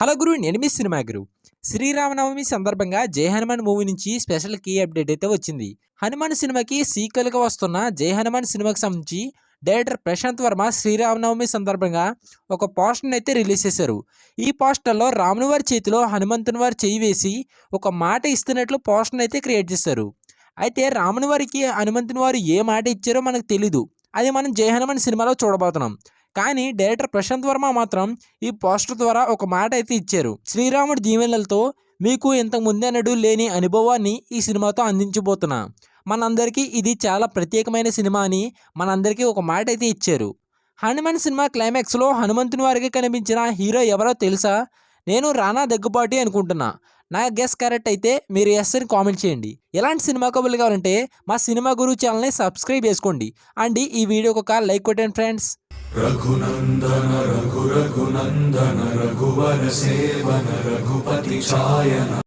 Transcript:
Hello గురు, నేను మీ cinema గురు. శ్రీరామనవమి సందర్భంగా జై హనుమాన్ మూవీ నుంచి స్పెషల్ కీ అప్డేట్ అయితే వచ్చింది. హనుమాన్ సినిమాకి సీక్వెల్గా వస్తున్న జై హనుమాన్ సినిమాకి సంబంధించి డైరెక్టర్ ప్రశాంత్ వర్మ శ్రీరామనవమి సందర్భంగా ఒక పోస్టర్ని అయితే రిలీజ్ చేశారు. ఈ పోస్టర్లో రాముని వారి చేతిలో హనుమంతుని వారి చేయి వేసి ఒక మాట ఇస్తున్నట్లు పోస్టర్ని అయితే క్రియేట్ చేశారు. అయితే రాముని వారికి హనుమంతుని వారు ఏ మాట ఇచ్చారో మనకు తెలీదు. అది మనం జై హనుమాన్ సినిమాలో చూడబోతున్నాం. కానీ డైరెక్టర్ ప్రశాంత్ వర్మ మాత్రం ఈ పోస్టర్ ద్వారా ఒక మాట అయితే ఇచ్చారు. శ్రీరాముడి దీవెనలతో మీకు ఇంతకు ముందెన్నడూ లేని అనుభవాన్ని ఈ సినిమాతో అందించబోతున్నా. మనందరికీ ఇది చాలా ప్రత్యేకమైన సినిమా అని మనందరికీ ఒక మాట అయితే ఇచ్చారు. హనుమాన్ సినిమా క్లైమాక్స్లో హనుమంతుని వారికి కనిపించిన హీరో ఎవరో తెలుసా? నేను రానా దగ్గుబాటి అనుకుంటున్నా. నా గెస్ కరెక్ట్ అయితే మీరు ఎస్ అని కామెంట్ చేయండి. ఎలాంటి సినిమా కబుర్లు కావాలంటే మా సినిమా గురు ఛానల్ని సబ్స్క్రైబ్ చేసుకోండి. అండ్ ఈ వీడియోకి ఒక లైక్ కొట్టండి ఫ్రెండ్స్. రఘునందన రఘునందన రఘువర సేవన రఘుపతి ఛాయన